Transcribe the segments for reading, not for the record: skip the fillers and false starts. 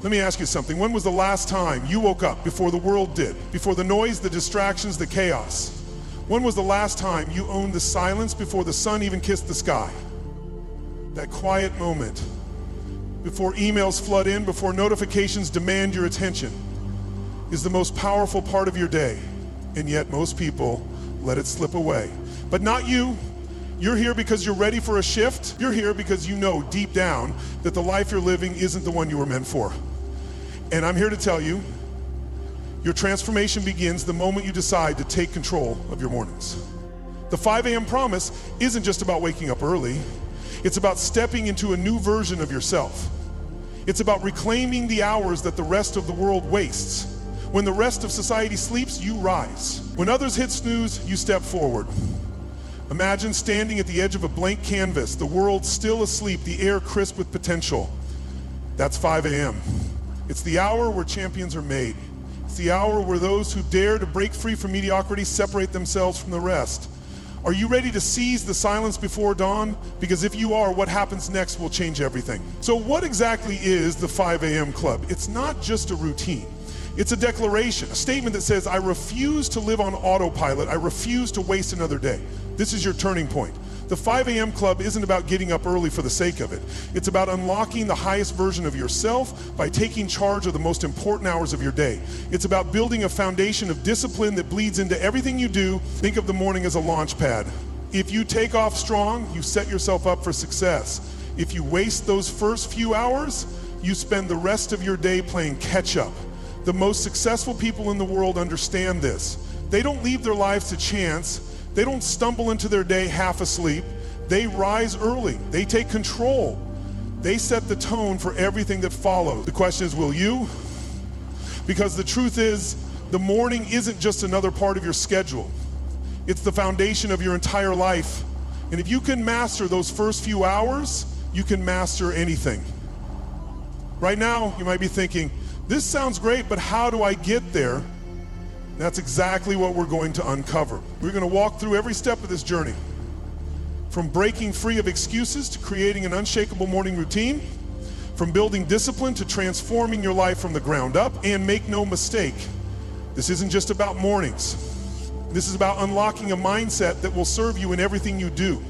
Let me ask you something. When was the last time you woke up before the world did? Before the noise, the distractions, the chaos? When was the last time you owned the silence before the sun even kissed the sky? That quiet moment before emails flood in, before notifications demand your attention, is the most powerful part of your day. And yet most people let it slip away. But not you. You're here because you're ready for a shift. You're here because you know deep down that the life you're living isn't the one you were meant for. And I'm here to tell you, your transformation begins the moment you decide to take control of your mornings. The 5 a.m. promise isn't just about waking up early. It's about stepping into a new version of yourself. It's about reclaiming the hours that the rest of the world wastes. When the rest of society sleeps, you rise. When others hit snooze, you step forward. Imagine standing at the edge of a blank canvas, the world still asleep, the air crisp with potential. That's 5 a.m. It's the hour where champions are made. It's the hour where those who dare to break free from mediocrity separate themselves from the rest. Are you ready to seize the silence before dawn? Because if you are, what happens next will change everything. So what exactly is the 5 a.m. Club? It's not just a routine. It's a declaration, a statement that says, I refuse to live on autopilot. I refuse to waste another day. This is your turning point. The 5 a.m. Club isn't about getting up early for the sake of it. It's about unlocking the highest version of yourself by taking charge of the most important hours of your day. It's about building a foundation of discipline that bleeds into everything you do. Think of the morning as a launch pad. If you take off strong, you set yourself up for success. If you waste those first few hours, you spend the rest of your day playing catch up. The most successful people in the world understand this. They don't leave their lives to chance. They don't stumble into their day half asleep. They rise early. They take control. They set the tone for everything that follows. The question is, will you? Because the truth is, the morning isn't just another part of your schedule. It's the foundation of your entire life. And if you can master those first few hours, you can master anything. Right now, you might be thinking, this sounds great, but how do I get there? That's exactly what we're going to uncover. We're going to walk through every step of this journey. From breaking free of excuses to creating an unshakable morning routine, from building discipline to transforming your life from the ground up. And make no mistake, this isn't just about mornings. This is about unlocking a mindset that will serve you in everything you do.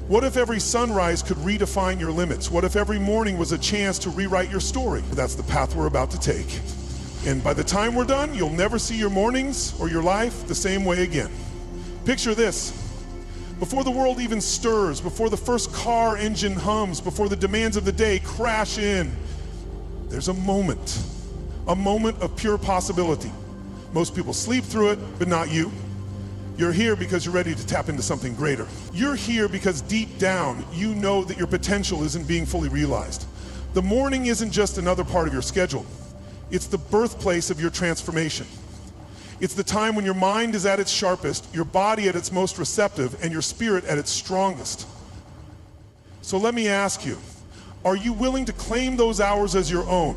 What if every sunrise could redefine your limits? What if every morning was a chance to rewrite your story? That's the path we're about to take. And by the time we're done, you'll never see your mornings or your life the same way again. Picture this. Before the world even stirs, before the first car engine hums, before the demands of the day crash in, there's a moment of pure possibility. Most people sleep through it, but not you. You're here because you're ready to tap into something greater. You're here because deep down, you know that your potential isn't being fully realized. The morning isn't just another part of your schedule. It's the birthplace of your transformation. It's the time when your mind is at its sharpest, your body at its most receptive, and your spirit at its strongest. So let me ask you, are you willing to claim those hours as your own?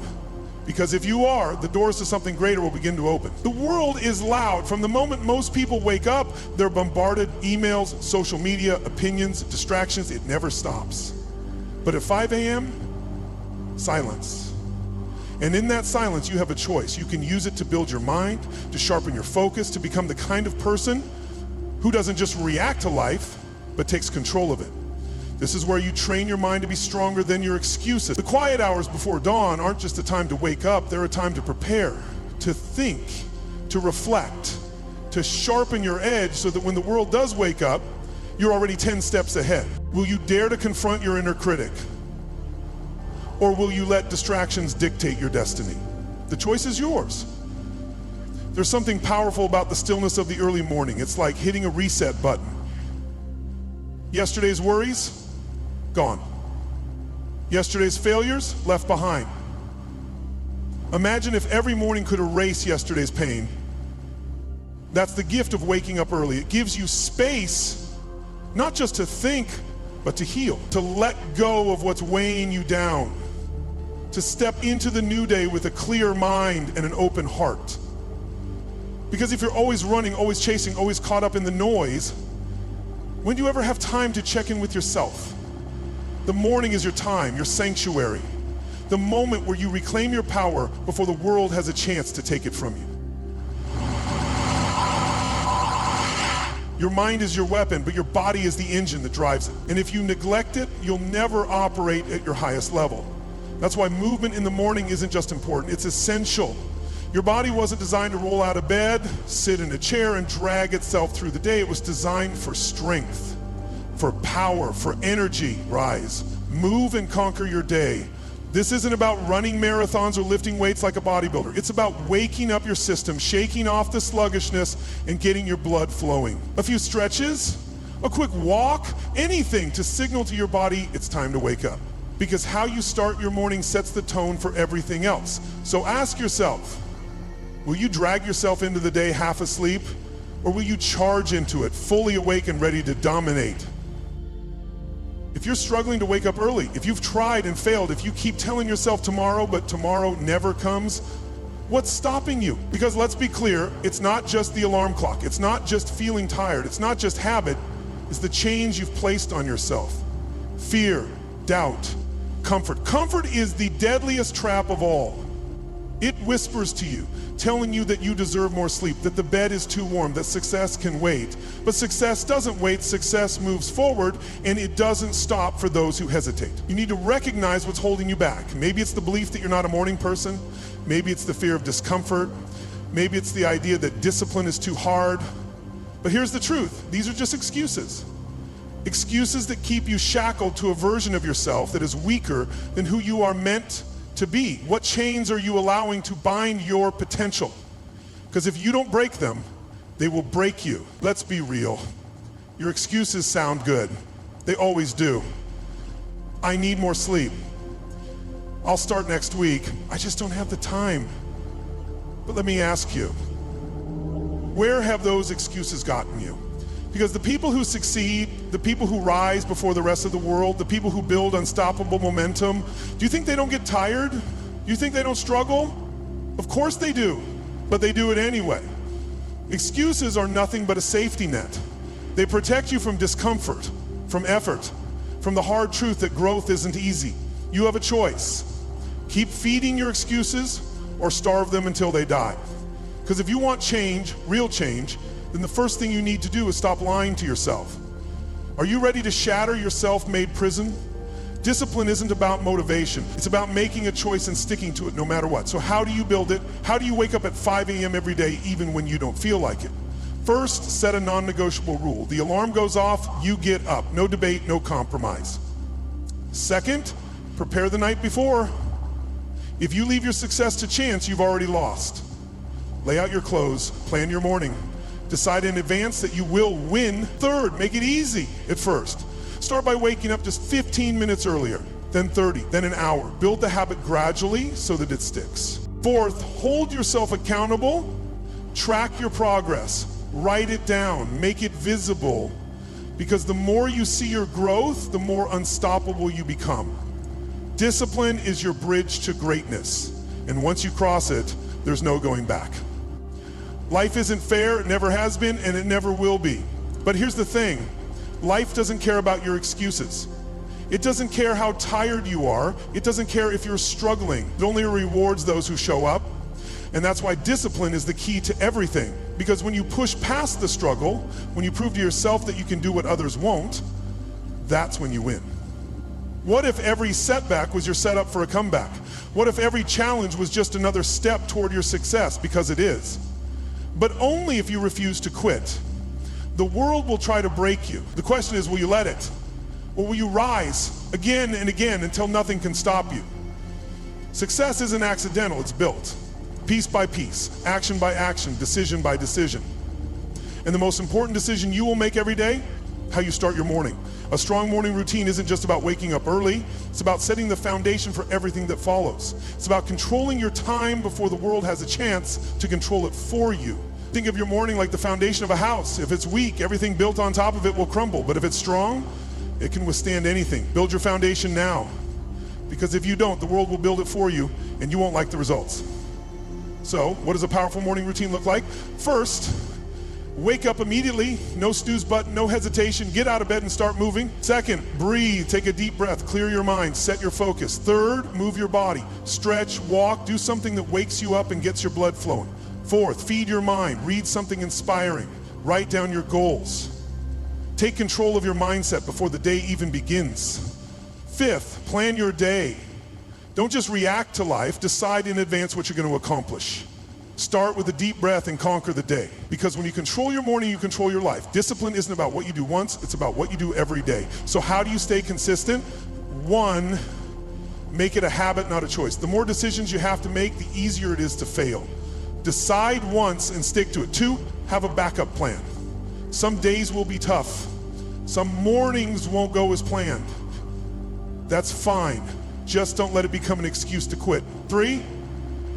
Because if you are, the doors to something greater will begin to open. The world is loud. From the moment most people wake up, they're bombarded, emails, social media, opinions, distractions. It never stops. But at 5 a.m., silence. And in that silence, you have a choice. You can use it to build your mind, to sharpen your focus, to become the kind of person who doesn't just react to life, but takes control of it. This is where you train your mind to be stronger than your excuses. The quiet hours before dawn aren't just a time to wake up, they're a time to prepare, to think, to reflect, to sharpen your edge so that when the world does wake up, you're already 10 steps ahead. Will you dare to confront your inner critic? Or will you let distractions dictate your destiny? The choice is yours. There's something powerful about the stillness of the early morning. It's like hitting a reset button. Yesterday's worries, gone. Yesterday's failures, left behind. Imagine if every morning could erase yesterday's pain. That's the gift of waking up early. It gives you space, not just to think, but to heal, to let go of what's weighing you down, to step into the new day with a clear mind and an open heart. Because if you're always running, always chasing, always caught up in the noise, when do you ever have time to check in with yourself? The morning is your time, your sanctuary. The moment where you reclaim your power before the world has a chance to take it from you. Your mind is your weapon, but your body is the engine that drives it. And if you neglect it, you'll never operate at your highest level. That's why movement in the morning isn't just important, it's essential. Your body wasn't designed to roll out of bed, sit in a chair, and drag itself through the day. It was designed for strength, for power, for energy. Rise, move and conquer your day. This isn't about running marathons or lifting weights like a bodybuilder. It's about waking up your system, shaking off the sluggishness, and getting your blood flowing. A few stretches, a quick walk, anything to signal to your body it's time to wake up. Because how you start your morning sets the tone for everything else. So ask yourself, will you drag yourself into the day half asleep, or will you charge into it, fully awake and ready to dominate? If you're struggling to wake up early, if you've tried and failed, if you keep telling yourself tomorrow, but tomorrow never comes, what's stopping you? Because let's be clear, it's not just the alarm clock. It's not just feeling tired. It's not just habit. It's the change you've placed on yourself. Fear, doubt, comfort. Comfort is the deadliest trap of all. It whispers to you, telling you that you deserve more sleep, that the bed is too warm, that success can wait. But success doesn't wait, success moves forward, and it doesn't stop for those who hesitate. You need to recognize what's holding you back. Maybe it's the belief that you're not a morning person. Maybe it's the fear of discomfort. Maybe it's the idea that discipline is too hard. But here's the truth. These are just excuses. Excuses that keep you shackled to a version of yourself that is weaker than who you are meant to be. What chains are you allowing to bind your potential? Because if you don't break them, they will break you. Let's be real. Your excuses sound good. They always do. I need more sleep. I'll start next week. I just don't have the time. But let me ask you, where have those excuses gotten you? Because the people who succeed, the people who rise before the rest of the world, the people who build unstoppable momentum, do you think they don't get tired? Do you think they don't struggle? Of course they do, but they do it anyway. Excuses are nothing but a safety net. They protect you from discomfort, from effort, from the hard truth that growth isn't easy. You have a choice. Keep feeding your excuses or starve them until they die. Because if you want change, real change, then the first thing you need to do is stop lying to yourself. Are you ready to shatter your self-made prison? Discipline isn't about motivation. It's about making a choice and sticking to it no matter what. So how do you build it? How do you wake up at 5 a.m. every day even when you don't feel like it? First, set a non-negotiable rule. The alarm goes off, you get up. No debate, no compromise. Second, prepare the night before. If you leave your success to chance, you've already lost. Lay out your clothes, plan your morning. Decide in advance that you will win. Third, make it easy at first. Start by waking up just 15 minutes earlier, then 30, then an hour. Build the habit gradually so that it sticks. Fourth, hold yourself accountable. Track your progress. Write it down. Make it visible. Because the more you see your growth, the more unstoppable you become. Discipline is your bridge to greatness. And once you cross it, there's no going back. Life isn't fair, it never has been, and it never will be. But here's the thing, life doesn't care about your excuses. It doesn't care how tired you are. It doesn't care if you're struggling. It only rewards those who show up. And that's why discipline is the key to everything. Because when you push past the struggle, when you prove to yourself that you can do what others won't, that's when you win. What if every setback was your setup for a comeback? What if every challenge was just another step toward your success? Because it is. But only if you refuse to quit. The world will try to break you. The question is, will you let it? Or will you rise again and again until nothing can stop you? Success isn't accidental, it's built. Piece by piece, action by action, decision by decision. And the most important decision you will make every day, how you start your morning. A strong morning routine isn't just about waking up early, it's about setting the foundation for everything that follows. It's about controlling your time before the world has a chance to control it for you. Think of your morning like the foundation of a house. If it's weak, everything built on top of it will crumble. But if it's strong, it can withstand anything. Build your foundation now. Because if you don't, the world will build it for you and you won't like the results. So, what does a powerful morning routine look like? First, Wake up immediately, no snooze button, no hesitation, get out of bed and start moving. Second, breathe, take a deep breath, clear your mind, set your focus. Third, move your body, stretch, walk, do something that wakes you up and gets your blood flowing. Fourth, feed your mind, read something inspiring, write down your goals. Take control of your mindset before the day even begins. Fifth, plan your day. Don't just react to life, decide in advance what you're going to accomplish. Start with a deep breath and conquer the day. Because when you control your morning, you control your life. Discipline isn't about what you do once, it's about what you do every day. So how do you stay consistent? One, make it a habit, not a choice. The more decisions you have to make, the easier it is to fail. Decide once and stick to it. Two, have a backup plan. Some days will be tough. Some mornings won't go as planned. That's fine. Just don't let it become an excuse to quit. Three,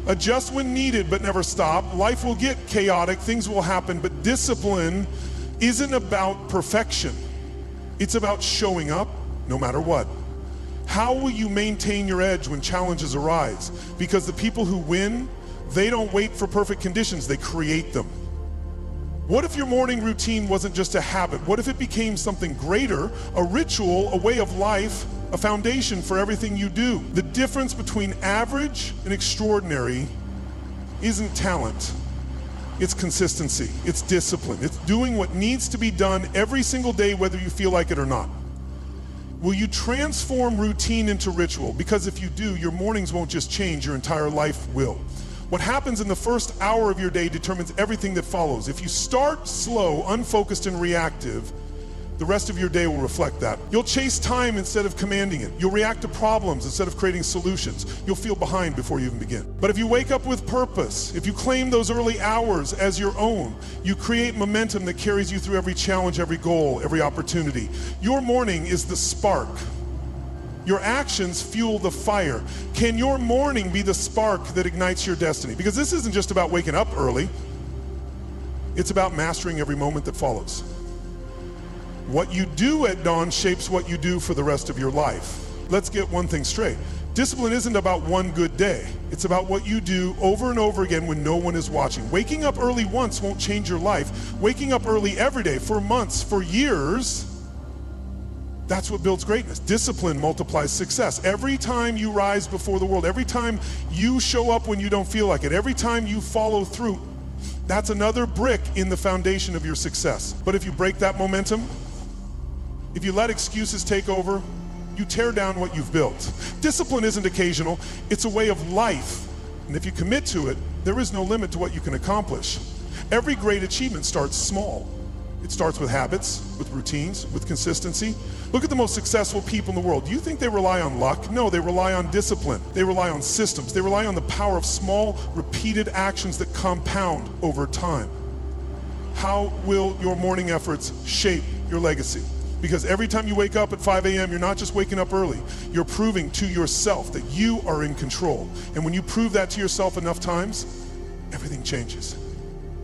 adjust when needed, but never stop. Life will get chaotic, things will happen, but discipline isn't about perfection. It's about showing up no matter what. How will you maintain your edge when challenges arise? Because the people who win, they don't wait for perfect conditions, they create them. What if your morning routine wasn't just a habit? What if it became something greater, a ritual, a way of life, a foundation for everything you do? The difference between average and extraordinary isn't talent. It's consistency, it's discipline, it's doing what needs to be done every single day, whether you feel like it or not. Will you transform routine into ritual? Because if you do, your mornings won't just change, your entire life will. What happens in the first hour of your day determines everything that follows. If you start slow, unfocused, and reactive, the rest of your day will reflect that. You'll chase time instead of commanding it. You'll react to problems instead of creating solutions. You'll feel behind before you even begin. But if you wake up with purpose, if you claim those early hours as your own, you create momentum that carries you through every challenge, every goal, every opportunity. Your morning is the spark. Your actions fuel the fire. Can your morning be the spark that ignites your destiny? Because this isn't just about waking up early. It's about mastering every moment that follows. What you do at dawn shapes what you do for the rest of your life. Let's get one thing straight. Discipline isn't about one good day. It's about what you do over and over again when no one is watching. Waking up early once won't change your life. Waking up early every day, for months, for years, that's what builds greatness. Discipline multiplies success. Every time you rise before the world, every time you show up when you don't feel like it, every time you follow through, that's another brick in the foundation of your success. But if you break that momentum, if you let excuses take over, you tear down what you've built. Discipline isn't occasional, it's a way of life. And if you commit to it, there is no limit to what you can accomplish. Every great achievement starts small. It starts with habits, with routines, with consistency. Look at the most successful people in the world. Do you think they rely on luck? No, they rely on discipline. They rely on systems. They rely on the power of small, repeated actions that compound over time. How will your morning efforts shape your legacy? Because every time you wake up at 5 a.m., you're not just waking up early. You're proving to yourself that you are in control. And when you prove that to yourself enough times, everything changes.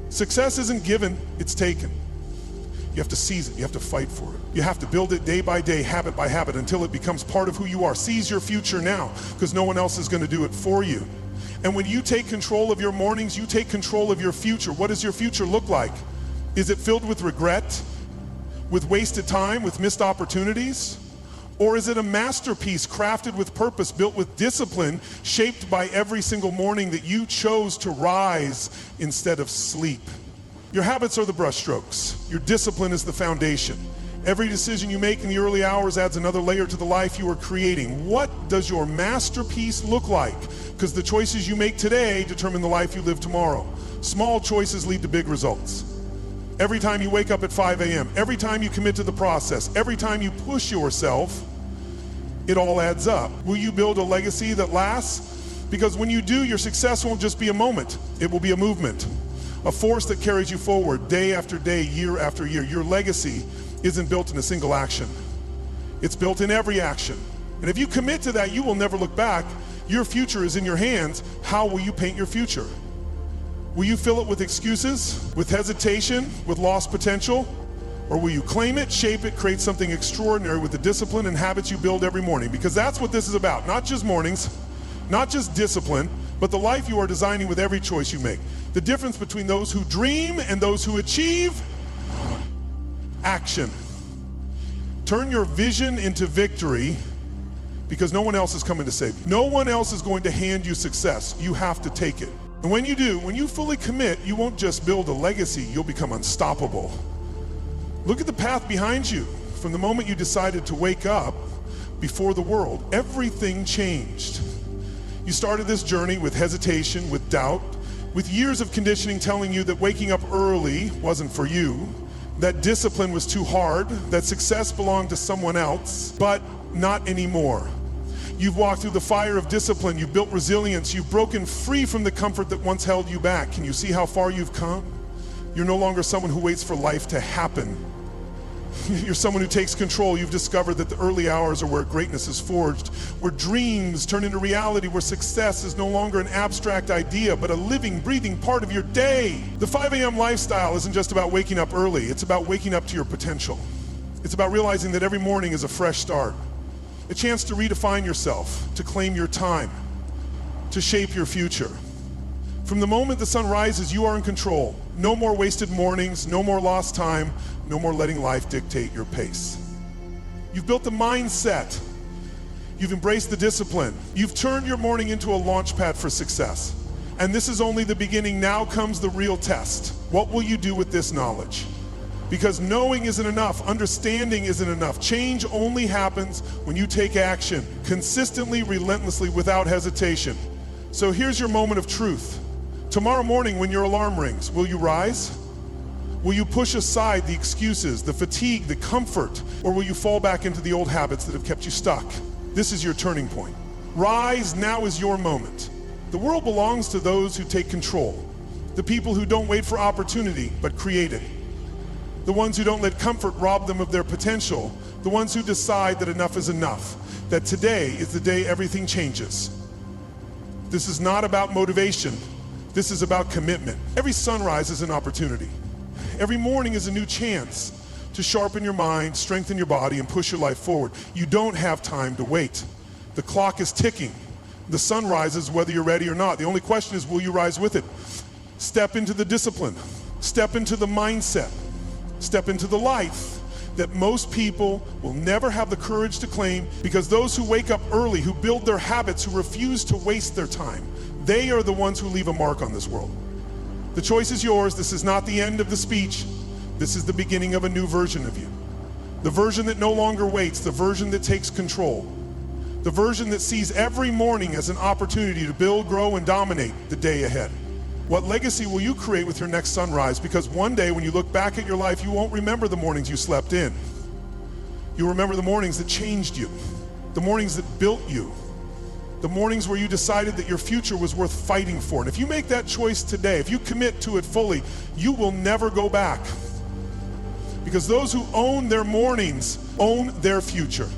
Success isn't given, it's taken. You have to seize it, you have to fight for it. You have to build it day by day, habit by habit, until it becomes part of who you are. Seize your future now, because no one else is going to do it for you. And when you take control of your mornings, you take control of your future. What does your future look like? Is it filled with regret, with wasted time, with missed opportunities? Or is it a masterpiece crafted with purpose, built with discipline, shaped by every single morning that you chose to rise instead of sleep? Your habits are the brushstrokes. Your discipline is the foundation. Every decision you make in the early hours adds another layer to the life you are creating. What does your masterpiece look like? Because the choices you make today determine the life you live tomorrow. Small choices lead to big results. Every time you wake up at 5 a.m., every time you commit to the process, every time you push yourself, it all adds up. Will you build a legacy that lasts? Because when you do, your success won't just be a moment. It will be a movement. A force that carries you forward day after day, year after year. Your legacy isn't built in a single action. It's built in every action. And if you commit to that, you will never look back. Your future is in your hands. How will you paint your future? Will you fill it with excuses, with hesitation, with lost potential? Or will you claim it, shape it, create something extraordinary with the discipline and habits you build every morning? Because that's what this is about. Not just mornings, not just discipline, but the life you are designing with every choice you make. The difference between those who dream and those who achieve: action. Turn your vision into victory, because no one else is coming to save you. No one else is going to hand you success. You have to take it. And when you do, when you fully commit, you won't just build a legacy, you'll become unstoppable. Look at the path behind you. From the moment you decided to wake up before the world, everything changed. You started this journey with hesitation, with doubt, with years of conditioning telling you that waking up early wasn't for you, that discipline was too hard, that success belonged to someone else, but not anymore. You've walked through the fire of discipline, you've built resilience, you've broken free from the comfort that once held you back. Can you see how far you've come? You're no longer someone who waits for life to happen. You're someone who takes control. You've discovered that the early hours are where greatness is forged, where dreams turn into reality, where success is no longer an abstract idea, but a living, breathing part of your day. The 5 a.m. lifestyle isn't just about waking up early, it's about waking up to your potential. It's about realizing that every morning is a fresh start, a chance to redefine yourself, to claim your time, to shape your future. From the moment the sun rises, you are in control. No more wasted mornings, no more lost time, no more letting life dictate your pace. You've built the mindset. You've embraced the discipline. You've turned your morning into a launch pad for success. And this is only the beginning. Now comes the real test. What will you do with this knowledge? Because knowing isn't enough, understanding isn't enough. Change only happens when you take action, consistently, relentlessly, without hesitation. So here's your moment of truth. Tomorrow morning when your alarm rings, will you rise? Will you push aside the excuses, the fatigue, the comfort, or will you fall back into the old habits that have kept you stuck? This is your turning point. Rise, now is your moment. The world belongs to those who take control, the people who don't wait for opportunity, but create it. The ones who don't let comfort rob them of their potential, the ones who decide that enough is enough, that today is the day everything changes. This is not about motivation, this is about commitment. Every sunrise is an opportunity. Every morning is a new chance to sharpen your mind, strengthen your body, and push your life forward. You don't have time to wait. The clock is ticking. The sun rises whether you're ready or not. The only question is, will you rise with it? Step into the discipline. Step into the mindset. Step into the life that most people will never have the courage to claim, because those who wake up early, who build their habits, who refuse to waste their time, they are the ones who leave a mark on this world. The choice is yours. This is not the end of the speech. This is the beginning of a new version of you. The version that no longer waits, the version that takes control, the version that sees every morning as an opportunity to build, grow, and dominate the day ahead. What legacy will you create with your next sunrise? Because one day when you look back at your life, you won't remember the mornings you slept in. You'll remember the mornings that changed you, the mornings that built you, the mornings where you decided that your future was worth fighting for. And if you make that choice today, if you commit to it fully, you will never go back. Because those who own their mornings own their future.